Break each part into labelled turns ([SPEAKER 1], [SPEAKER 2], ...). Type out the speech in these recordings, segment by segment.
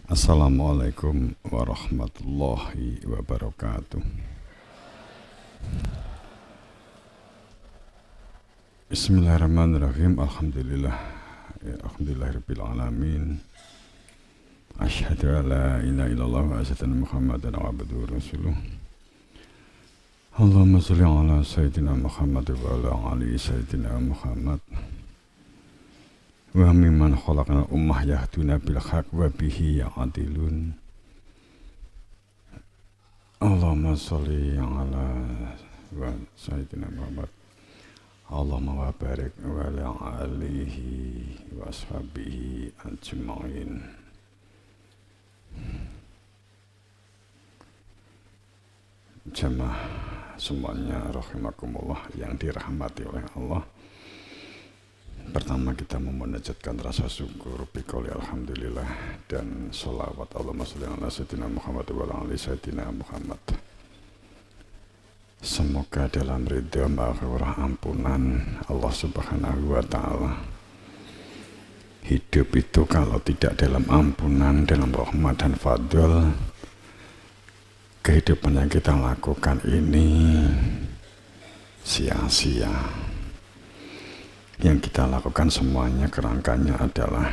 [SPEAKER 1] Assalamualaikum warahmatullahi wabarakatuh. Bismillahirrahmanirrahim. Alhamdulillahirabbil alamin. Asyhadu an la ilaha illallah wa asyhadu anna Muhammadan abduhu wa rasuluh. Allahumma shalli ala sayyidina Muhammad wa ala ali sayyidina Muhammad. Wa mimman khalaqna ummah yahduna bil haq wa bihi ya'dilun. Allahumma sholli ala wa sayyidina Muhammad. Allahumma wa barik wa ala alihi wa ashabihi ajma'in. Jamaah semuanya rahimakumullah yang dirahmati oleh Allah. Pertama kita memunajatkan rasa syukur biqouli alhamdulillah dan sholawat Allahumma sholli ala sayyidina Muhammad wa ala ali sayyidina Muhammad. Semoga dalam ridha maghfirah ampunan Allah Subhanahu wa taala, hidup itu kalau tidak dalam ampunan, dalam rahmat dan fadl, kehidupan yang kita lakukan ini sia-sia. Yang kita lakukan semuanya kerangkanya adalah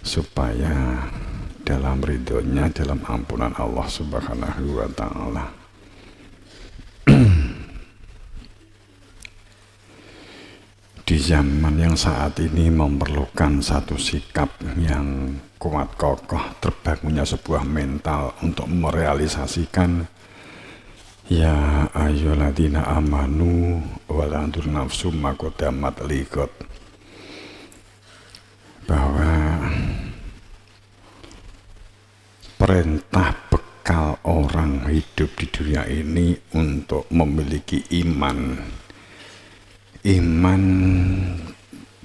[SPEAKER 1] supaya dalam ridhonya, dalam ampunan Allah Subhanahu wa ta'ala. Di zaman yang saat ini memerlukan satu sikap yang kuat kokoh, terbangunnya sebuah mental untuk merealisasikan ya ayyuhalladzina amanu wala tandur nafsum ma qaddamat liqad, bahwa perintah bekal orang hidup di dunia ini untuk memiliki iman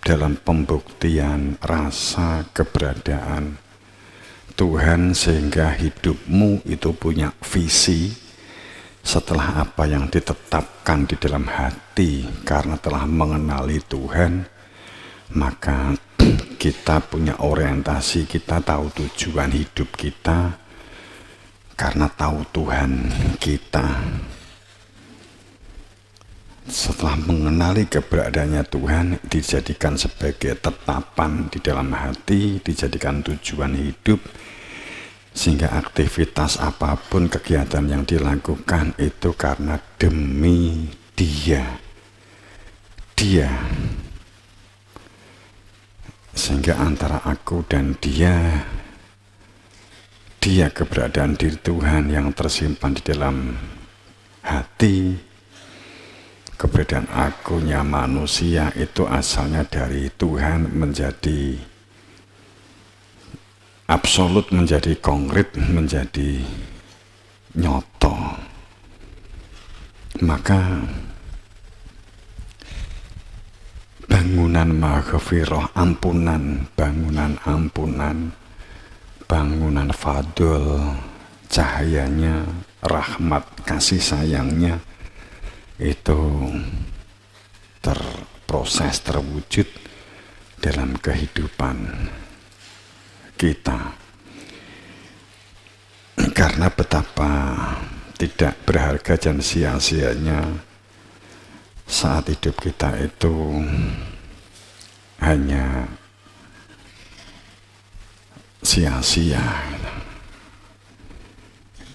[SPEAKER 1] dalam pembuktian rasa keberadaan Tuhan, sehingga hidupmu itu punya visi setelah apa yang ditetapkan di dalam hati. Karena telah mengenali Tuhan, maka kita punya orientasi, kita tahu tujuan hidup kita karena tahu Tuhan kita. Setelah mengenali keberadaannya Tuhan, dijadikan sebagai tetapan di dalam hati, dijadikan tujuan hidup, sehingga aktivitas apapun, kegiatan yang dilakukan itu karena demi dia. Sehingga antara aku dan dia keberadaan diri Tuhan yang tersimpan di dalam hati. Keberadaan akunya manusia itu asalnya dari Tuhan menjadi absolut, menjadi konkret, menjadi nyoto. Maka bangunan maghfirah, ampunan, bangunan fadl, cahayanya, rahmat, kasih sayangnya itu terproses, terwujud dalam kehidupan kita. Karena betapa tidak berharga dan sia-sianya saat hidup kita itu hanya sia-sia.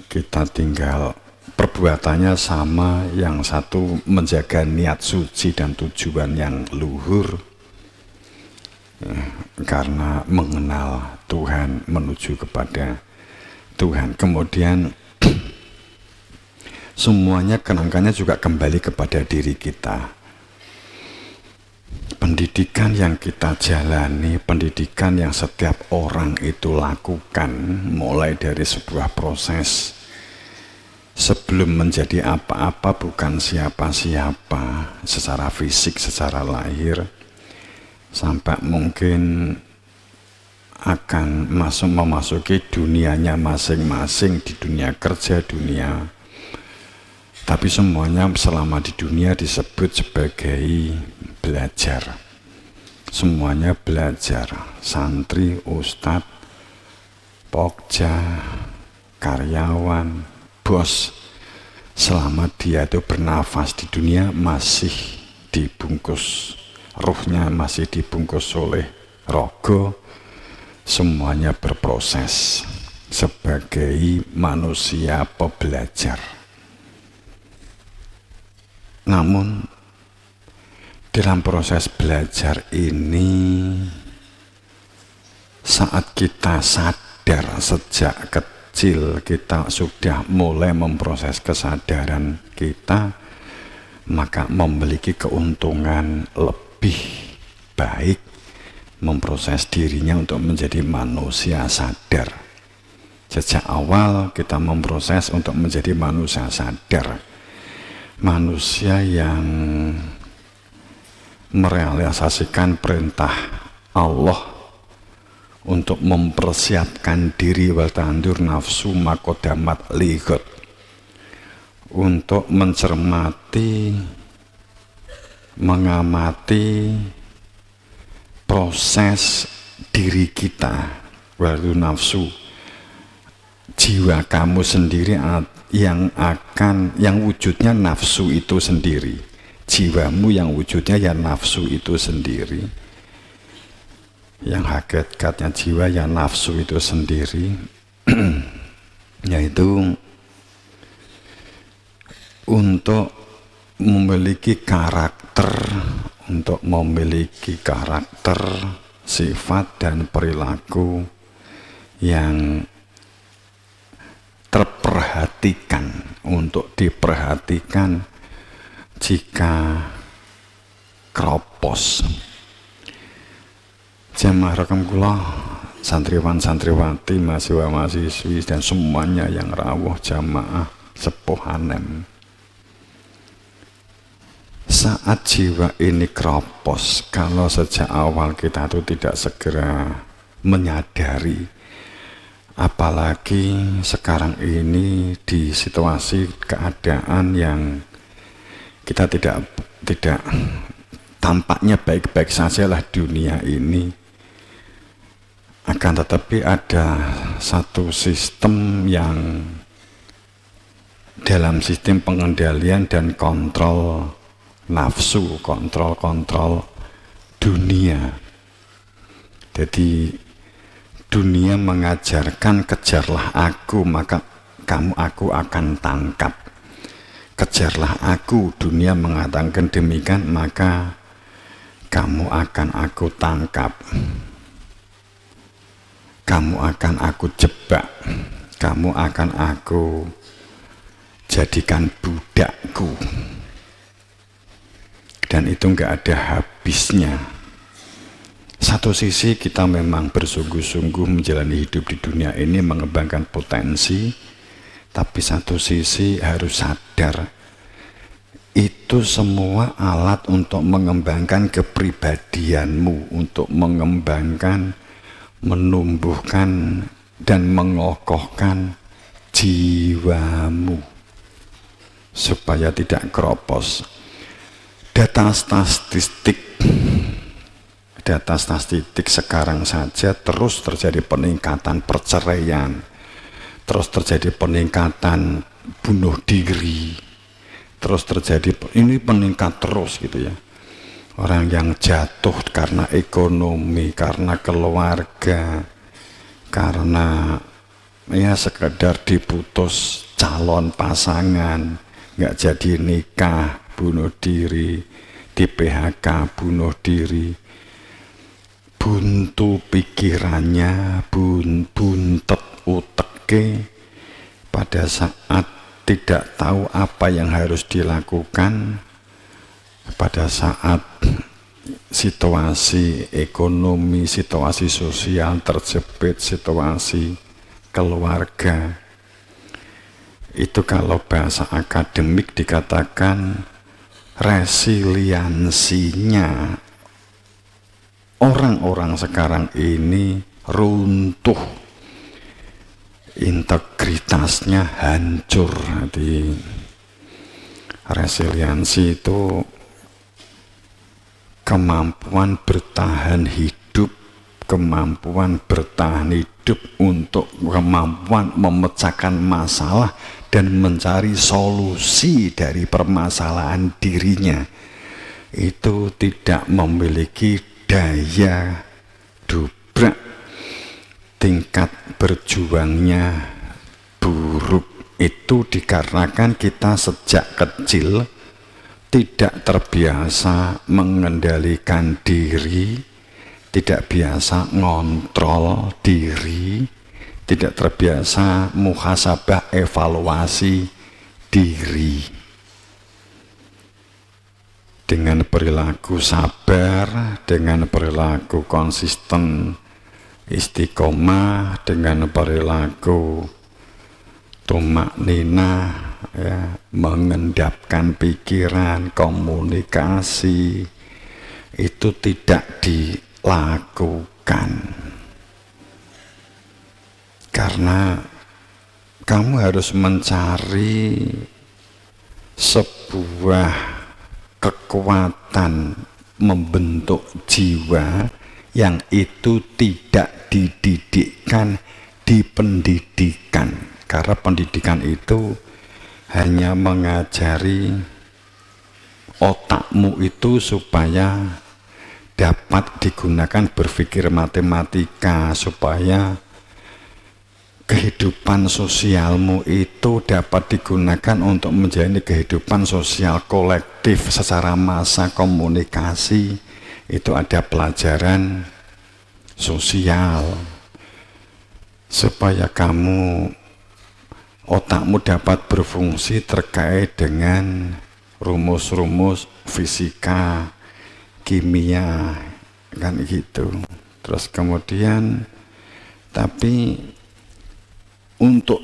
[SPEAKER 1] Kita tinggal perbuatannya sama, yang satu menjaga niat suci dan tujuan yang luhur karena mengenal Tuhan, menuju kepada Tuhan. Kemudian semuanya kenangkannya juga kembali kepada diri kita. Pendidikan yang kita jalani, pendidikan yang setiap orang itu lakukan, mulai dari sebuah proses sebelum menjadi apa-apa, bukan siapa-siapa secara fisik, secara lahir, sampai mungkin akan memasuki dunianya masing-masing, di dunia kerja, dunia. Tapi semuanya selama di dunia disebut sebagai belajar. semuanya belajar, santri, ustadz, pokja, karyawan, bos, selama dia itu bernafas di dunia masih dibungkus, ruhnya masih dibungkus oleh rogo, semuanya berproses sebagai manusia pebelajar. Namun dalam proses belajar ini, saat kita sadar sejak kecil kita sudah mulai memproses kesadaran kita, maka memiliki keuntungan lebih baik memproses dirinya untuk menjadi manusia sadar. Sejak awal kita memproses untuk menjadi manusia sadar, manusia yang merealisasikan perintah Allah untuk mempersiapkan diri wal tandur nafsu makodamat ligot, untuk mencermati, mengamati proses diri kita wal nafsu, jiwa kamu sendiri yang wujudnya nafsu itu sendiri, jiwamu yang wujudnya ya nafsu itu sendiri, yang hakikatnya jiwa ya nafsu itu sendiri, yaitu untuk memiliki karakter, sifat dan perilaku yang terperhatikan, untuk diperhatikan jika kropos. Jamaah rakamkullah, santriwan santriwati, mahasiswa mahasiswi dan semuanya yang rawuh jamaah sepuh anem, saat jiwa ini kropos, kalau sejak awal kita itu tidak segera menyadari, apalagi sekarang ini di situasi keadaan yang kita tidak tampaknya baik-baik sajalah dunia ini, akan tetapi ada satu sistem yang dalam sistem pengendalian dan kontrol nafsu, kontrol dunia. Jadi dunia mengajarkan kejarlah aku maka aku akan tangkap. Kejarlah aku, dunia mengatakan demikian, maka kamu akan aku tangkap, kamu akan aku jebak, kamu akan aku jadikan budakku. Dan itu enggak ada habisnya. Satu sisi kita memang bersungguh-sungguh menjalani hidup di dunia ini, mengembangkan potensi, tapi satu sisi harus sadar, itu semua alat untuk mengembangkan kepribadianmu, untuk mengembangkan, menumbuhkan, dan mengokohkan jiwamu, supaya tidak keropos. Data statistik sekarang saja terus terjadi peningkatan perceraian, terus terjadi peningkatan bunuh diri, terus terjadi, ini meningkat terus gitu ya. Orang yang jatuh karena ekonomi, karena keluarga, karena ya sekedar diputus calon pasangan, nggak jadi nikah, bunuh diri, di PHK, bunuh diri, buntu pikirannya, buntet uteke, pada saat tidak tahu apa yang harus dilakukan, pada saat situasi ekonomi, situasi sosial terjepit, situasi keluarga. Itu kalau bahasa akademik dikatakan resiliensinya orang-orang sekarang ini runtuh, integritasnya hancur. Jadi resiliensi itu kemampuan bertahan hidup, kemampuan bertahan hidup untuk kemampuan memecahkan masalah dan mencari solusi dari permasalahan dirinya, itu tidak memiliki daya dobrak. Tingkat berjuangnya buruk itu dikarenakan kita sejak kecil tidak terbiasa mengendalikan diri, tidak biasa ngontrol diri, tidak terbiasa muhasabah evaluasi diri. Dengan perilaku sabar, dengan perilaku konsisten istiqomah, dengan perilaku tumak nina, ya, mengendapkan pikiran, komunikasi, itu tidak dilakukan. Karena kamu harus mencari sebuah kekuatan membentuk jiwa yang itu tidak dididikkan di pendidikan, karena pendidikan itu hanya mengajari otakmu itu supaya dapat digunakan berpikir matematika, supaya kehidupan sosialmu itu dapat digunakan untuk menjalani kehidupan sosial kolektif secara massa, komunikasi. Itu ada pelajaran sosial supaya kamu, otakmu dapat berfungsi terkait dengan rumus-rumus fisika, kimia, kan gitu. Terus kemudian, tapi untuk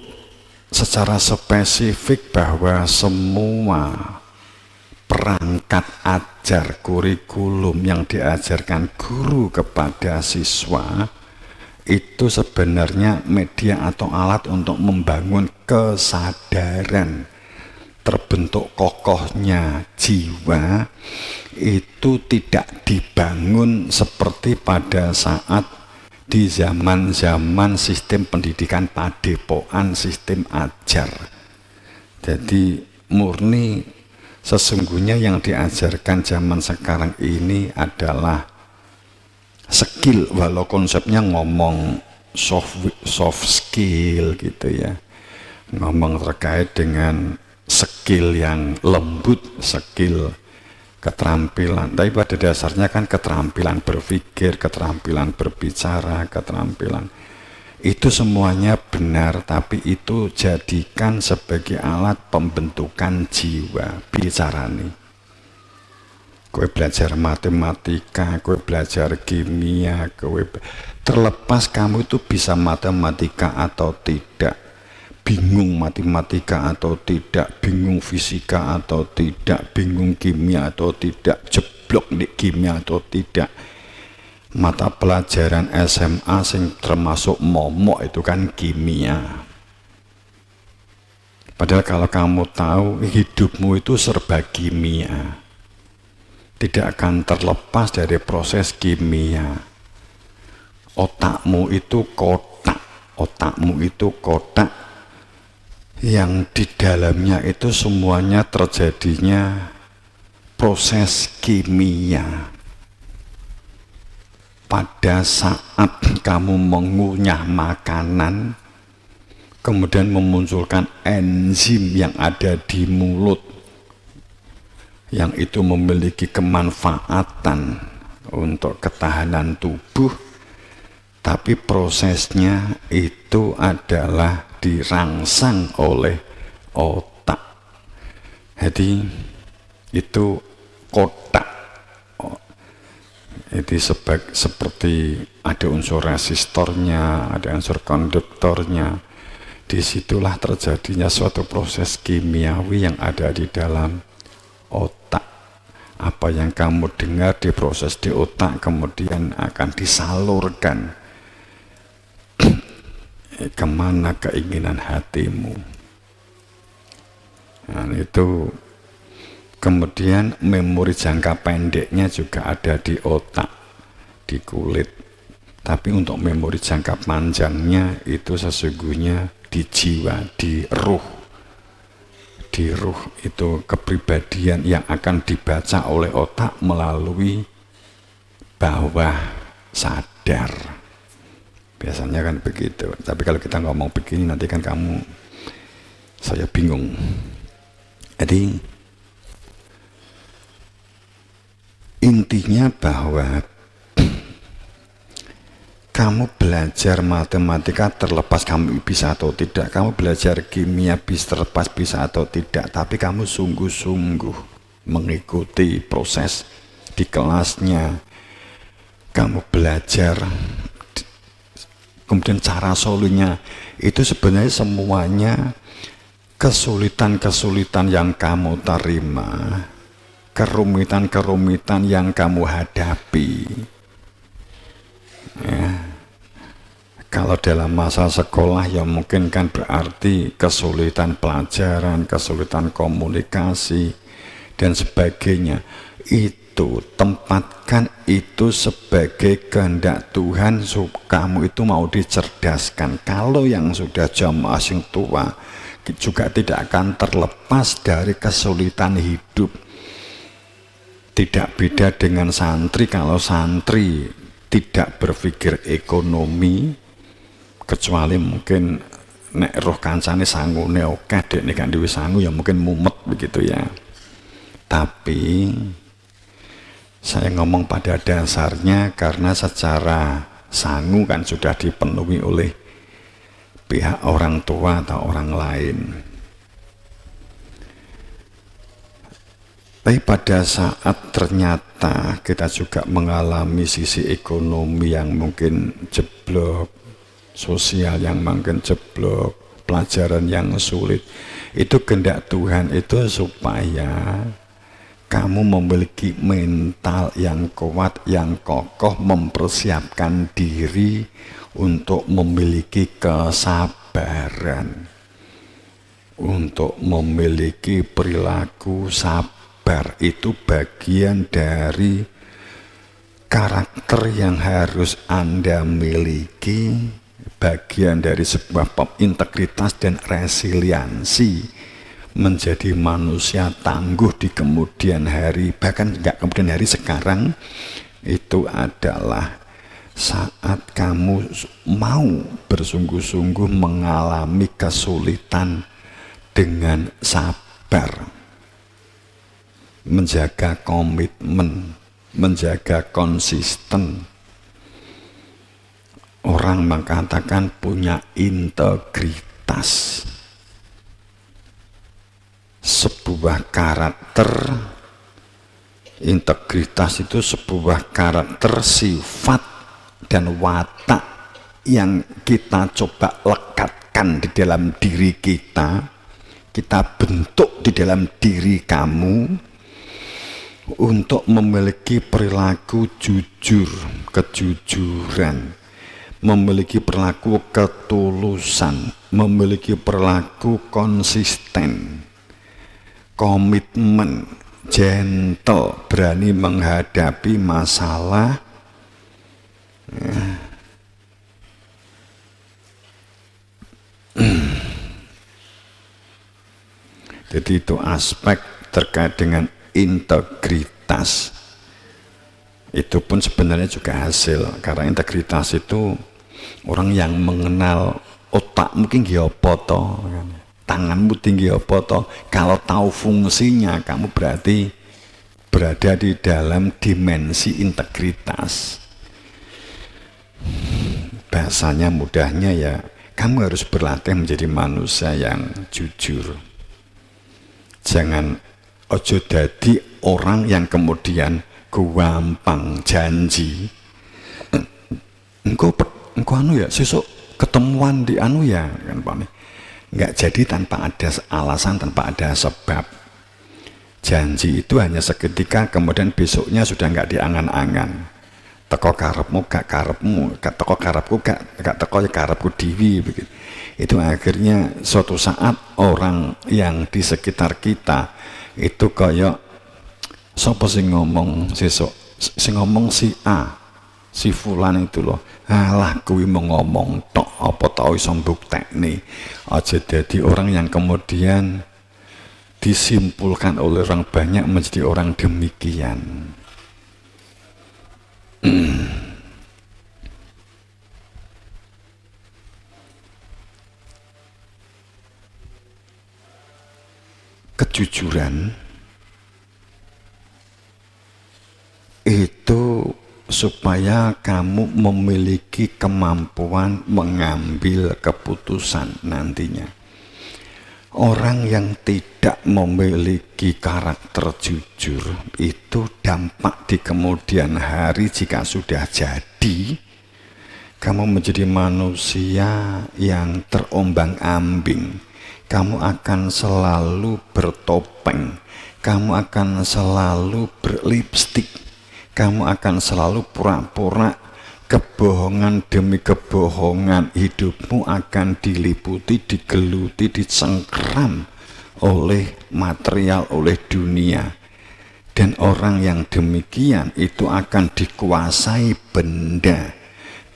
[SPEAKER 1] secara spesifik bahwa semua perangkat ajar kurikulum yang diajarkan guru kepada siswa itu sebenarnya media atau alat untuk membangun kesadaran, terbentuk kokohnya jiwa, itu tidak dibangun seperti pada saat di zaman-zaman sistem pendidikan padepokan, sistem ajar. Jadi murni sesungguhnya yang diajarkan zaman sekarang ini adalah skill, walau konsepnya ngomong soft skill gitu ya, ngomong terkait dengan skill yang lembut, skill keterampilan, tapi pada dasarnya kan keterampilan berpikir, keterampilan berbicara, keterampilan itu semuanya benar, tapi itu jadikan sebagai alat pembentukan jiwa. Bicara nih, kowe belajar matematika, kowe belajar kimia, kowe terlepas kamu itu bisa matematika atau tidak, bingung matematika atau tidak, bingung fisika atau tidak, bingung kimia atau tidak, jeblok di kimia atau tidak, mata pelajaran SMA sing termasuk momok itu kan kimia. Padahal kalau kamu tahu hidupmu itu serba kimia, tidak akan terlepas dari proses kimia. Otakmu itu kotak, otakmu itu kotak yang di dalamnya itu semuanya terjadinya proses kimia. Pada saat kamu mengunyah makanan, kemudian memunculkan enzim yang ada di mulut, yang itu memiliki kemanfaatan untuk ketahanan tubuh, tapi prosesnya itu adalah dirangsang oleh otak. Jadi itu kotak. Itu seperti ada unsur resistornya, ada unsur konduktornya. Disitulah terjadinya suatu proses kimiawi yang ada di dalam otak. Apa yang kamu dengar diproses di otak, kemudian akan disalurkan kemana keinginan hatimu. Nah, itu Kemudian memori jangka pendeknya juga ada di otak, di kulit. Tapi untuk memori jangka panjangnya itu sesungguhnya di jiwa, di ruh. Di ruh itu kepribadian yang akan dibaca oleh otak melalui bawah sadar. Biasanya kan begitu. Tapi kalau kita ngomong begini nanti kan saya bingung. Jadi intinya bahwa kamu belajar matematika terlepas kamu bisa atau tidak, kamu belajar kimia terlepas bisa atau tidak, tapi kamu sungguh-sungguh mengikuti proses di kelasnya, kamu belajar, kemudian cara solusinya itu sebenarnya semuanya kesulitan-kesulitan yang kamu terima, kerumitan-kerumitan yang kamu hadapi. Ya. Kalau dalam masa sekolah ya mungkin kan berarti kesulitan pelajaran, kesulitan komunikasi dan sebagainya. Itu tempatkan itu sebagai kehendak Tuhan, kamu itu mau dicerdaskan. Kalau yang sudah jamaah yang tua juga tidak akan terlepas dari kesulitan hidup. Tidak beda dengan santri. Kalau santri tidak berpikir ekonomi, kecuali mungkin nek roh kancane sangune oke dek nek kan dhewe sangu ya mungkin mumet begitu ya. Tapi saya ngomong pada dasarnya karena secara sangu kan sudah dipenuhi oleh pihak orang tua atau orang lain. Tapi pada saat ternyata kita juga mengalami sisi ekonomi yang mungkin jeblok, sosial yang mungkin jeblok, pelajaran yang sulit, itu kehendak Tuhan itu supaya kamu memiliki mental yang kuat, yang kokoh, mempersiapkan diri untuk memiliki kesabaran, untuk memiliki perilaku sabar. Itu bagian dari karakter yang harus Anda miliki, bagian dari sebuah integritas dan resiliensi menjadi manusia tangguh di kemudian hari, bahkan enggak kemudian hari, sekarang itu adalah saat kamu mau bersungguh-sungguh mengalami kesulitan dengan sabar, menjaga komitmen, menjaga konsisten. Orang mengatakan punya integritas, sebuah karakter. Integritas itu sebuah karakter, sifat dan watak yang kita coba lekatkan di dalam diri kita, kita bentuk di dalam diri kamu untuk memiliki perilaku jujur, kejujuran, memiliki perilaku ketulusan, memiliki perilaku konsisten, komitmen, gentle, berani menghadapi masalah. Jadi itu aspek terkait dengan integritas. Itu pun sebenarnya juga hasil, karena integritas itu orang yang mengenal otakmu tinggi apa to, tanganmu tinggi apa to. Kalau tahu fungsinya, kamu berarti berada di dalam dimensi integritas. Bahasanya mudahnya ya, kamu harus berlatih menjadi manusia yang jujur. Jangan ojo dadi orang yang kemudian gampang janji. Engkau anu ya, sesuk ketemuan di anu ya, kan Pak. Enggak jadi tanpa ada alasan, tanpa ada sebab. Janji itu hanya seketika, kemudian besoknya sudah enggak diangan-angan. Teko karepmu gak karepmu, gak teko karepku gak teko ya karepku dewi begitu. Itu akhirnya suatu saat orang yang di sekitar kita itu kayak Sapa sing ngomong sesuk? Sing ngomong si A, si fulan itu loh. Alah kuwi mau ngomong tok, apa tau iso mbuktekne. Aja jadi orang yang kemudian disimpulkan oleh orang banyak menjadi orang demikian. Kejujuran itu supaya kamu memiliki kemampuan mengambil keputusan nantinya. Orang yang tidak memiliki karakter jujur itu dampak di kemudian hari jika sudah jadi, kamu menjadi manusia yang terombang-ambing. Kamu akan selalu bertopeng, kamu akan selalu berlipstik, kamu akan selalu pura-pura. Kebohongan demi kebohongan, hidupmu akan diliputi, digeluti, dicengkeram oleh material, oleh dunia. Dan orang yang demikian itu akan dikuasai benda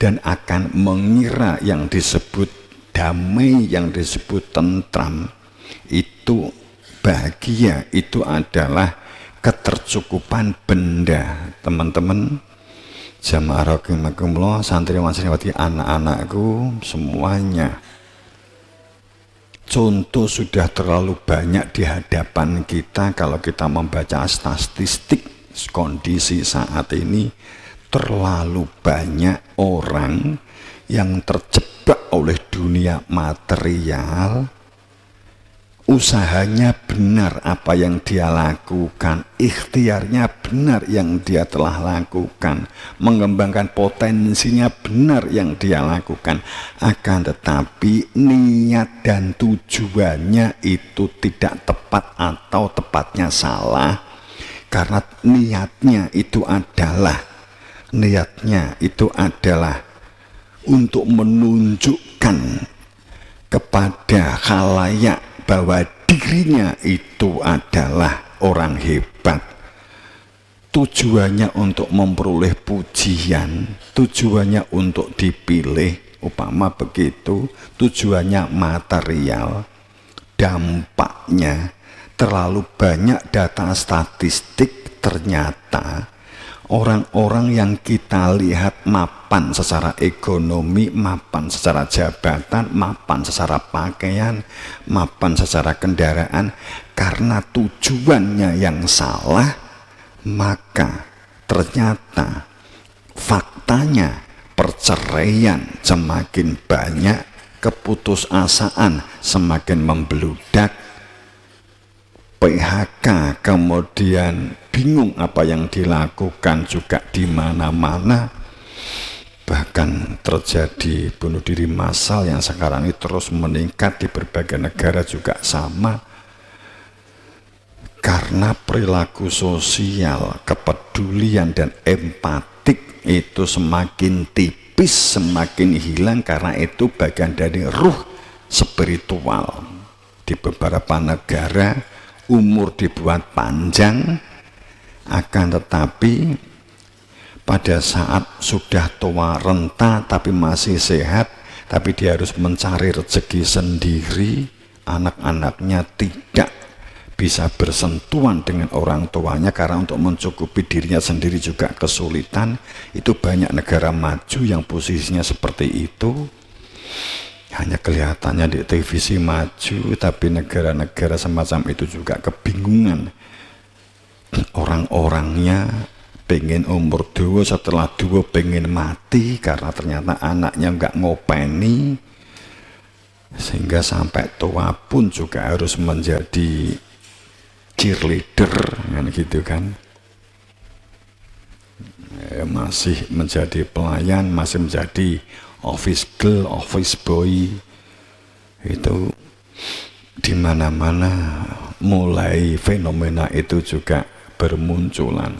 [SPEAKER 1] dan akan mengira yang disebut damai, yang disebut tentram, itu bahagia, itu adalah ketercukupan benda. Teman-teman jamaah rahimakumullah, santriwan santriwati, anak-anakku semuanya, contoh sudah terlalu banyak di hadapan kita. Kalau kita membaca statistik kondisi saat ini, terlalu banyak orang yang terjebak oleh dunia material. Usahanya benar apa yang dia lakukan, ikhtiarnya benar yang dia telah lakukan, mengembangkan potensinya benar yang dia lakukan, akan tetapi niat dan tujuannya itu tidak tepat atau tepatnya salah, karena niatnya itu adalah untuk menunjukkan kepada khalayak bahwa dirinya itu adalah orang hebat. Tujuannya untuk memperoleh pujian, tujuannya untuk dipilih, upama begitu, tujuannya material. Dampaknya terlalu banyak data statistik, ternyata orang-orang yang kita lihat mapan secara ekonomi, mapan secara jabatan, mapan secara pakaian, mapan secara kendaraan, karena tujuannya yang salah, maka ternyata faktanya perceraian semakin banyak, keputusasaan semakin membludak, PHK, kemudian bingung apa yang dilakukan juga di mana-mana. Bahkan terjadi bunuh diri massal yang sekarang ini terus meningkat di berbagai negara juga sama. Karena perilaku sosial, kepedulian dan empatik itu semakin tipis, semakin hilang, karena itu bagian dari ruh spiritual. Di beberapa negara umur dibuat panjang, akan tetapi pada saat sudah tua renta tapi masih sehat, tapi dia harus mencari rezeki sendiri, anak-anaknya tidak bisa bersentuhan dengan orang tuanya karena untuk mencukupi dirinya sendiri juga kesulitan. Itu banyak negara maju yang posisinya seperti itu. Hanya kelihatannya di televisi maju, tapi negara-negara semacam itu juga kebingungan. Orang-orangnya pengen umur dua, setelah dua pengen mati karena ternyata anaknya nggak ngopeni, sehingga sampai tua pun juga harus menjadi cheerleader, kan gitu kan. Masih menjadi pelayan, masih menjadi office girl, office boy. Itu di mana-mana mulai fenomena itu juga bermunculan.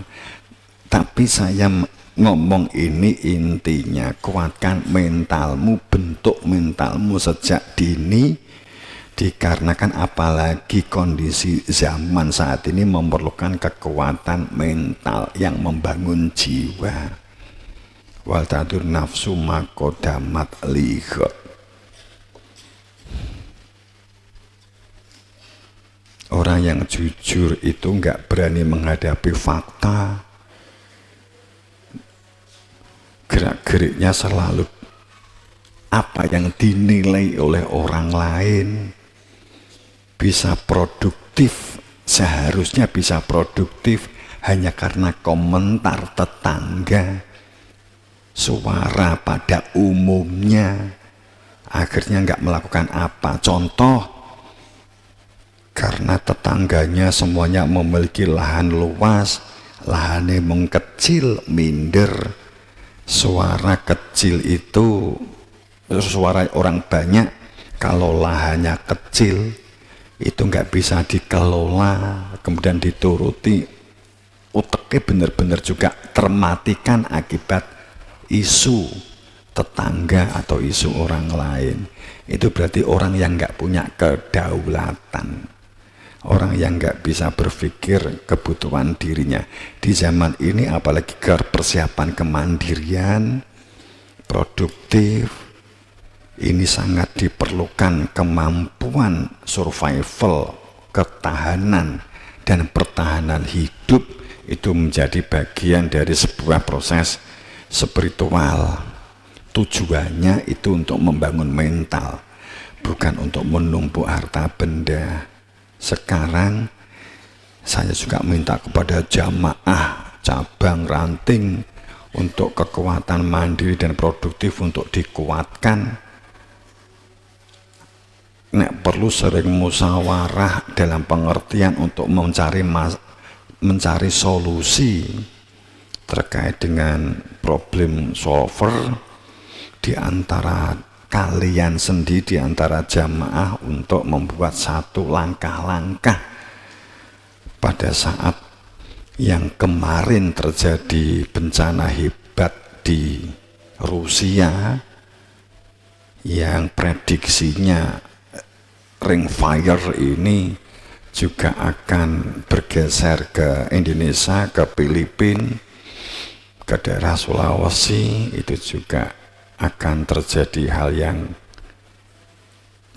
[SPEAKER 1] Tapi saya ngomong ini intinya kuatkan mentalmu, bentuk mentalmu sejak dini, Dikarenakan apalagi kondisi zaman saat ini memerlukan kekuatan mental yang membangun jiwa. Wal tadur nafsu makodamat lihat. Orang yang jujur itu nggak berani menghadapi fakta. Gerak-geriknya selalu apa yang dinilai oleh orang lain. Bisa produktif, seharusnya bisa produktif hanya karena komentar tetangga. Suara pada umumnya. Akhirnya nggak melakukan apa. Contoh, karena tetangganya semuanya memiliki lahan luas, lahannya mengkecil, minder. Suara kecil itu, suara orang banyak, kalau lahannya kecil, itu nggak bisa dikelola, kemudian dituruti, otaknya benar-benar juga termatikan akibat isu tetangga atau isu orang lain. Itu berarti orang yang nggak punya kedaulatan. Orang yang nggak bisa berpikir kebutuhan dirinya. Di zaman ini apalagi persiapan kemandirian, produktif, ini sangat diperlukan kemampuan survival, ketahanan, dan pertahanan hidup itu menjadi bagian dari sebuah proses spiritual. Tujuannya itu untuk membangun mental, bukan untuk menumpuk harta benda. Sekarang saya juga minta kepada jamaah cabang ranting untuk kekuatan mandiri dan produktif untuk dikuatkan. Nek perlu sering musyawarah dalam pengertian untuk mencari solusi terkait dengan problem solver di antara kalian sendiri, di antara jamaah, untuk membuat satu langkah-langkah. Pada saat yang kemarin terjadi bencana hebat di Rusia yang prediksinya ring fire ini juga akan bergeser ke Indonesia, ke Filipina, ke daerah Sulawesi, itu juga akan terjadi hal yang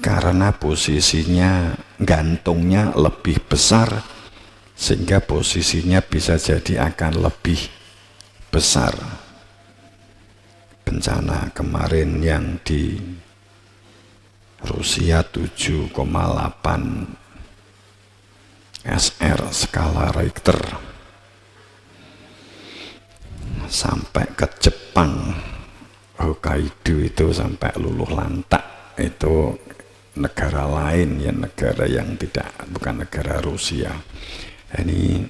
[SPEAKER 1] karena posisinya gantungnya lebih besar, sehingga posisinya bisa jadi akan lebih besar. Bencana kemarin yang di Rusia 7,8 SR skala Richter sampai ke Jepang, Hokkaido itu sampai luluh lantak. Itu negara lain, ya, negara yang bukan negara Rusia. Ini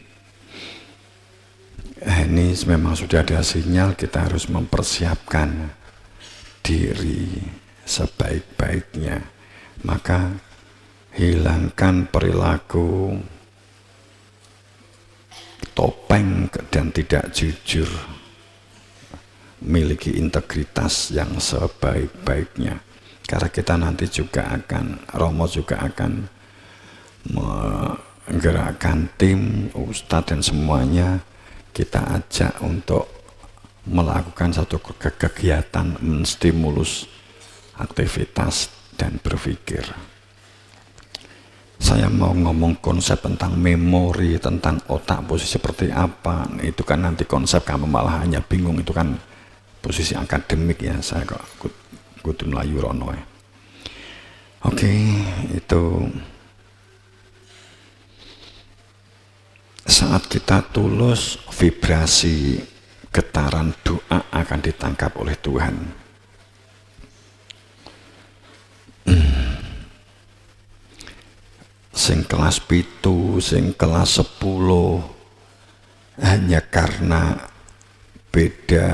[SPEAKER 1] memang sudah ada sinyal kita harus mempersiapkan diri sebaik-baiknya. Maka hilangkan perilaku topeng dan tidak jujur, miliki integritas yang sebaik-baiknya. Karena kita nanti juga akan, Romo juga akan menggerakkan tim, ustadz dan semuanya, kita ajak untuk melakukan satu kegiatan menstimulus aktivitas dan berpikir. Saya mau ngomong konsep tentang memori, tentang otak, posisi seperti apa. Itu kan nanti konsep, kamu malah hanya bingung. Itu kan posisi akademik ya, saya kok kudu melayu rono ya. Oke, itu saat kita tulus, vibrasi getaran doa akan ditangkap oleh Tuhan. Sing kelas 7, sing kelas 10, hanya karena beda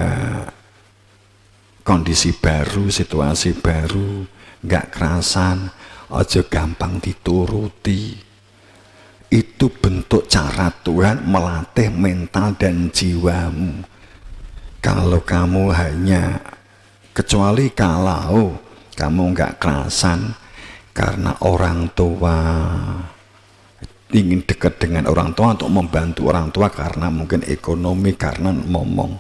[SPEAKER 1] kondisi baru, situasi baru, nggak kerasan, aja gampang dituruti. Itu bentuk cara Tuhan melatih mental dan jiwamu. Kalau kamu hanya, kecuali kalau kamu nggak kerasan, karena orang tua, ingin dekat dengan orang tua untuk membantu orang tua karena mungkin ekonomi, karena ngomong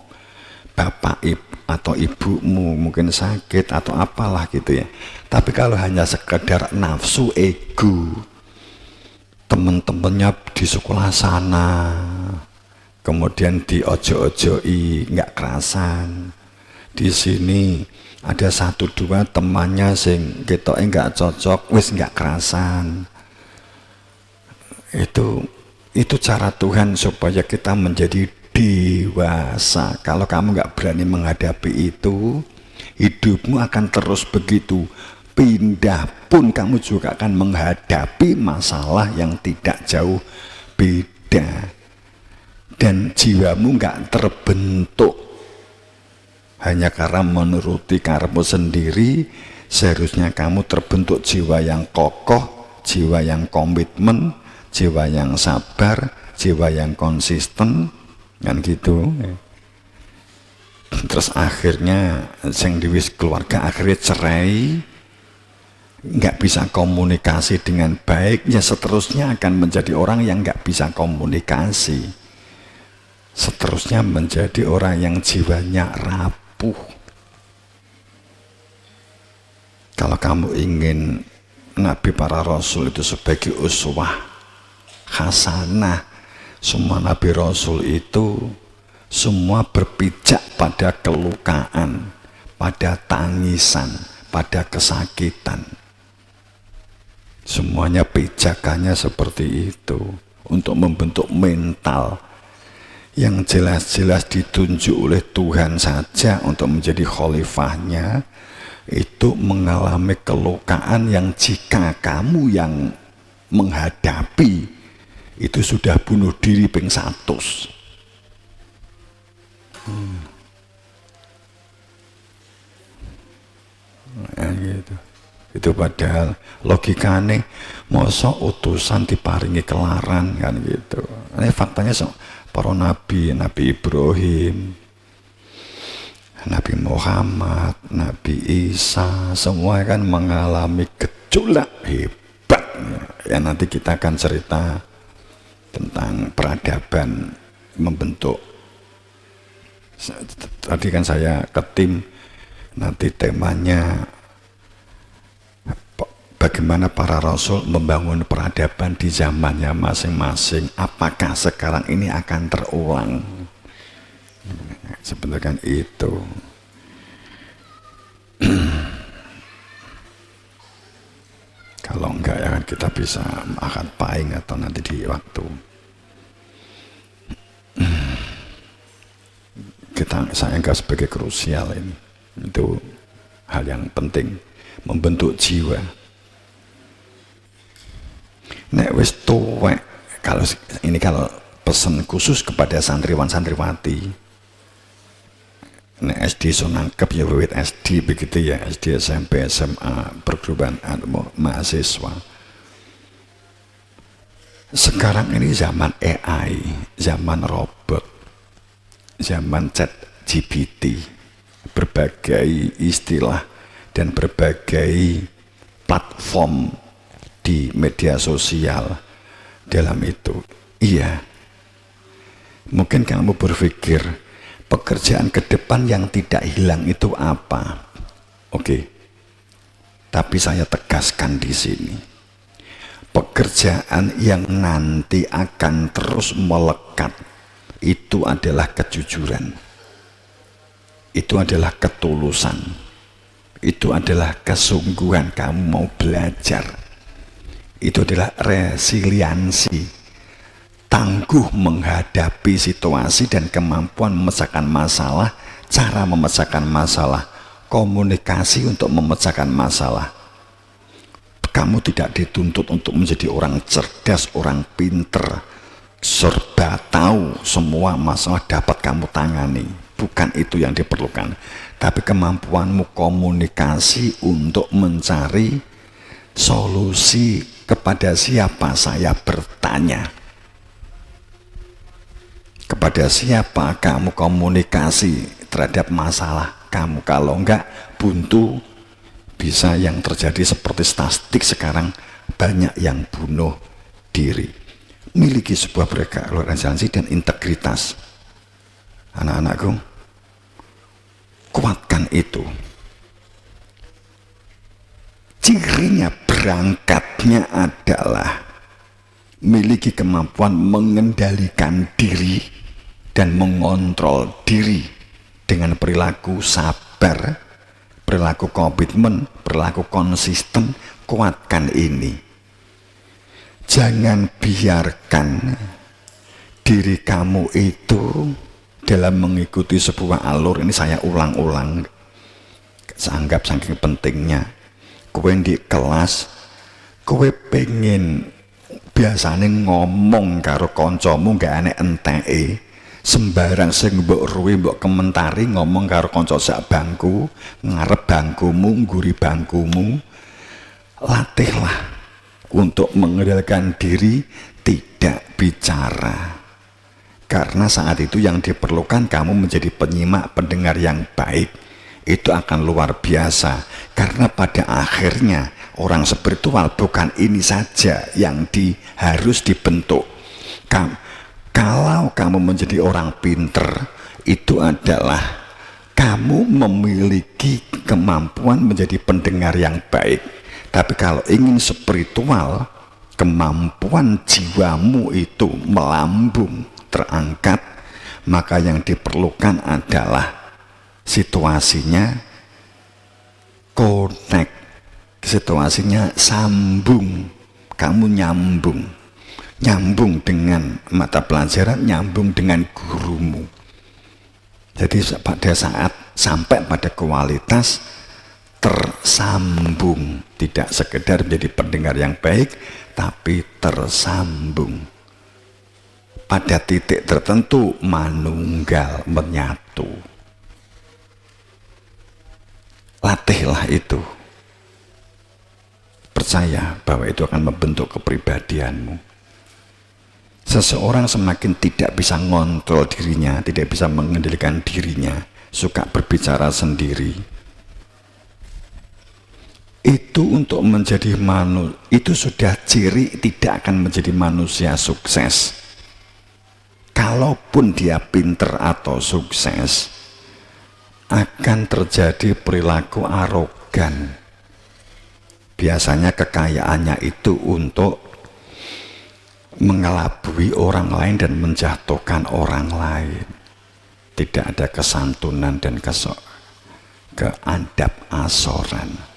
[SPEAKER 1] bapak atau ibumu mungkin sakit atau apalah gitu ya. Tapi kalau hanya sekedar nafsu ego, teman-temannya di sekolah sana kemudian di ojo-ojoi nggak kerasan, di sini ada satu dua temannya sing ketoke nggak cocok wis nggak kerasan. Itu cara Tuhan supaya kita menjadi dewasa. Kalau kamu nggak berani menghadapi itu, hidupmu akan terus begitu. Pindah pun kamu juga akan menghadapi masalah yang tidak jauh beda. Dan jiwamu nggak terbentuk hanya karena menuruti karepmu sendiri. Seharusnya kamu terbentuk jiwa yang kokoh, jiwa yang komitmen, jiwa yang sabar, jiwa yang konsisten, kan gitu. Terus akhirnya sing diwis keluarga akhirnya cerai, nggak bisa komunikasi dengan baik, ya seterusnya akan menjadi orang yang nggak bisa komunikasi, seterusnya menjadi orang yang jiwanya rapuh. Kalau kamu ingin Nabi para Rasul itu sebagai uswah hasanah, semua Nabi Rasul itu semua berpijak pada kelukaan, pada tangisan, pada kesakitan. Semuanya pijakannya seperti itu untuk membentuk mental yang jelas-jelas ditunjuk oleh Tuhan saja untuk menjadi khalifahnya. Itu mengalami kelukaan yang jika kamu yang menghadapi itu sudah bunuh diri ping 100. Nah, gitu. Itu padahal logikane mosok utusan diparingi kelaran kan gitu. Ini faktanya para nabi, Nabi Ibrahim, Nabi Muhammad, Nabi Isa, semua kan mengalami gejolak hebat. Ya nanti kita akan cerita tentang peradaban membentuk. Tadi kan saya ke tim, nanti temanya bagaimana para rasul membangun peradaban di zamannya masing-masing. Apakah sekarang ini akan terulang? Sebenarnya kan itu. Kalau enggak ya kan kita bisa makan paing atau nanti di waktu saya anggap sebagai krusial ini. Itu hal yang penting, membentuk jiwa. Nek wis tuwek, kalau pesan khusus kepada santriwan-santriwati, nek SD so nangkep ya wiwit SD begitu ya, SD, SMP, SMA, perguruan mahasiswa. Sekarang ini zaman AI, zaman robot, zaman chat GPT, berbagai istilah dan berbagai platform di media sosial dalam itu. Iya, mungkin kamu berpikir pekerjaan ke depan yang tidak hilang itu apa? Oke, tapi saya tegaskan di sini, pekerjaan yang nanti akan terus melekat itu adalah kejujuran, itu adalah ketulusan, itu adalah kesungguhan kamu mau belajar, itu adalah resiliensi, tangguh menghadapi situasi dan kemampuan memecahkan masalah, cara memecahkan masalah, komunikasi untuk memecahkan masalah. Kamu tidak dituntut untuk menjadi orang cerdas, orang pinter, serba tahu, semua masalah dapat kamu tangani. Bukan itu yang diperlukan, tapi kemampuanmu komunikasi untuk mencari solusi. Kepada siapa saya bertanya? Kepada siapa kamu komunikasi terhadap masalah kamu? Kalau enggak buntu, bisa yang terjadi seperti statistik sekarang, banyak yang bunuh diri. Miliki sebuah berorganisasi dan integritas. Anak-anakku, kuatkan itu. Cirinya, berangkatnya adalah miliki kemampuan mengendalikan diri dan mengontrol diri dengan perilaku sabar, perilaku komitmen, perilaku konsisten. Kuatkan ini. Jangan biarkan diri kamu itu dalam mengikuti sebuah alur. Ini saya ulang-ulang, saya anggap saking pentingnya. Kowe di kelas, kowe pengen biasanya ngomong karo koncomu gak aneh enteke, sembarang sing mbok ruwi mbok komentari ngomong karo konco sak bangku, ngarep bangkumu, ngguri bangkumu. Latihlah untuk mengendalikan diri, tidak bicara. Karena saat itu yang diperlukan kamu menjadi penyimak, pendengar yang baik. Itu akan luar biasa. Karena pada akhirnya orang spiritual bukan ini saja yang harus dibentuk. Kalau kamu menjadi orang pinter, itu adalah kamu memiliki kemampuan menjadi pendengar yang baik. Tapi kalau ingin spiritual, kemampuan jiwamu itu melambung, terangkat, maka yang diperlukan adalah situasinya connect, situasinya sambung, kamu nyambung dengan mata pelajaran, nyambung dengan gurumu. Jadi pada saat sampai pada kualitas tersambung, tidak sekedar menjadi pendengar yang baik, tapi tersambung. Pada titik tertentu manunggal, menyatu. Latihlah itu. Percaya bahwa itu akan membentuk kepribadianmu. Seseorang semakin tidak bisa ngontrol dirinya, tidak bisa mengendalikan dirinya, suka berbicara sendiri, itu untuk menjadi manusia, itu sudah ciri tidak akan menjadi manusia sukses. Kalaupun dia pinter atau sukses, akan terjadi perilaku arogan. Biasanya kekayaannya itu untuk mengelabui orang lain dan menjatuhkan orang lain. Tidak ada kesantunan dan keadab asoran.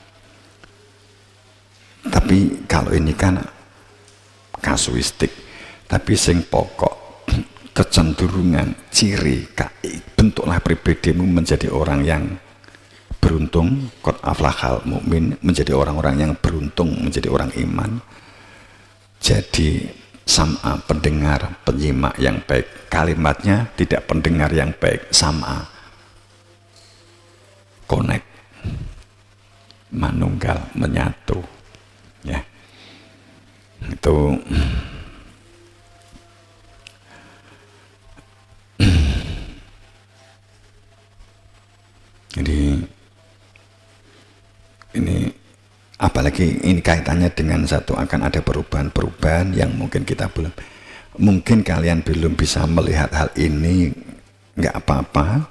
[SPEAKER 1] Tapi kalau ini kan kasuistik, tapi sing pokok kecenderungan, ciri, bentuklah pribadimu menjadi orang yang beruntung, qad aflahal mukmin, menjadi orang-orang yang beruntung, menjadi orang iman. Jadi sam'a, pendengar, penyimak yang baik. Kalimatnya tidak pendengar yang baik, sam'a, connect, manunggal, menyatu. Ya, itu jadi ini apalagi ini kaitannya dengan satu, akan ada perubahan-perubahan yang mungkin kita belum, mungkin kalian belum bisa melihat hal ini, nggak apa-apa.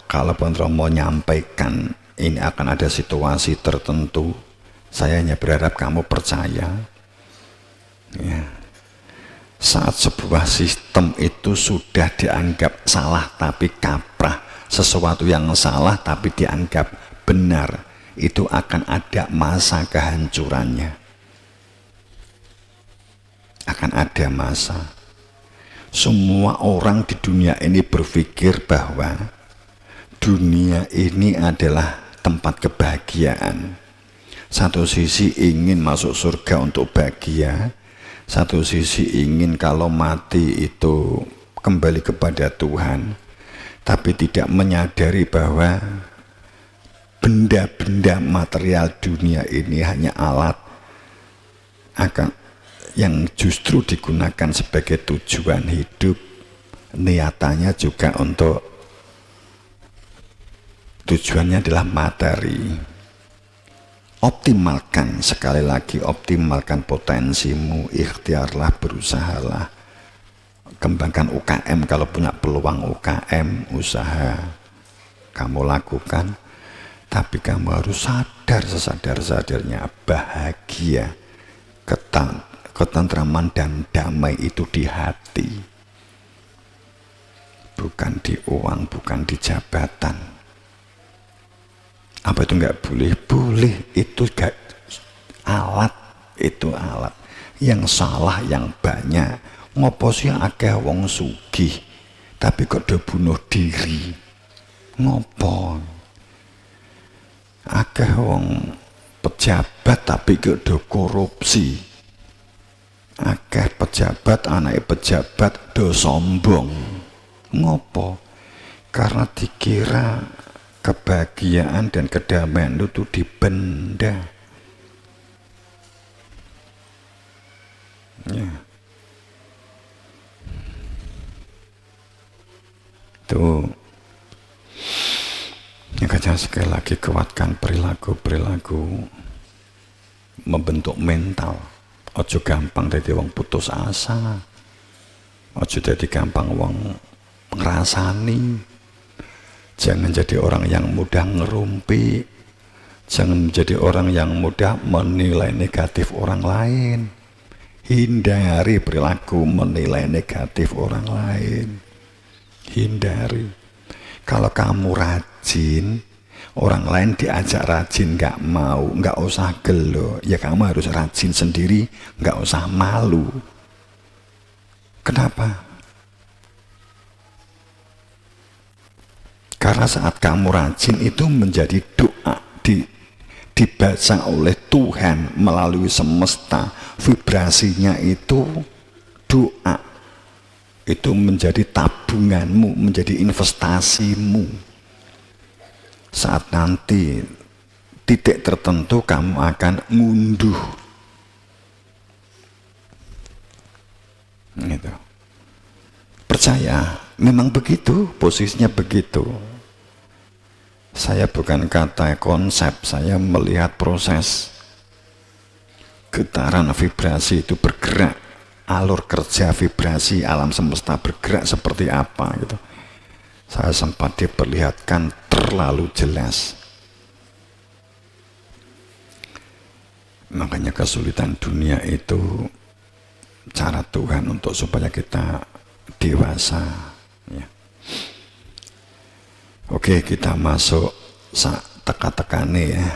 [SPEAKER 1] Kalau Pondro mau nyampaikan ini akan ada situasi tertentu, saya hanya berharap kamu percaya, ya. Saat sebuah sistem itu sudah dianggap salah tapi kaprah, sesuatu yang salah tapi dianggap benar, itu akan ada masa kehancurannya. Akan ada masa. Semua orang di dunia ini berpikir bahwa dunia ini adalah tempat kebahagiaan. Satu sisi ingin masuk surga untuk bahagia, satu sisi ingin kalau mati itu kembali kepada Tuhan, tapi tidak menyadari bahwa benda-benda material dunia ini hanya alat yang justru digunakan sebagai tujuan hidup. Niatannya juga untuk tujuannya adalah materi. Optimalkan, sekali lagi optimalkan potensimu, ikhtiarlah, berusahalah. Kembangkan UKM, kalau punya peluang UKM, usaha kamu lakukan. Tapi kamu harus sadar sesadar-sadarnya, bahagia, ketentraman dan damai itu di hati, bukan di uang, bukan di jabatan. Apa itu enggak boleh? Boleh, itu gak alat, itu alat. Yang salah yang banyak. Ngopo sih akeh wong sugih tapi kok do bunuh diri? Ngopo? Akeh wong pejabat tapi kok do korupsi. Akeh pejabat, anake pejabat do sombong. Ngopo? Karena dikira kebahagiaan dan kedamaian itu dibenda. Ya. Tuh. Makanya sekali lagi kuatkan perilaku membentuk mental. Ojo gampang dadi wong putus asa. Ojo dadi gampang wong ngrasani. Jangan jadi orang yang mudah ngerumpi. Jangan menjadi orang yang mudah menilai negatif orang lain. Hindari perilaku menilai negatif orang lain. Hindari. Kalau kamu rajin, orang lain diajak rajin nggak mau, nggak usah gelo. Ya kamu harus rajin sendiri, nggak usah malu. Kenapa? Karena saat kamu rajin itu menjadi doa, dibaca oleh Tuhan melalui semesta, vibrasinya itu doa, itu menjadi tabunganmu, menjadi investasimu. Saat nanti titik tertentu kamu akan ngunduh, gitu. Percaya, memang begitu, posisinya begitu. Saya bukan kata konsep, saya melihat proses getaran vibrasi itu bergerak, alur kerja vibrasi alam semesta bergerak seperti apa gitu. Saya sempat diperlihatkan terlalu jelas. Makanya kesulitan dunia itu cara Tuhan untuk supaya kita dewasa. Ya. Oke, kita masuk teka-tekane ya.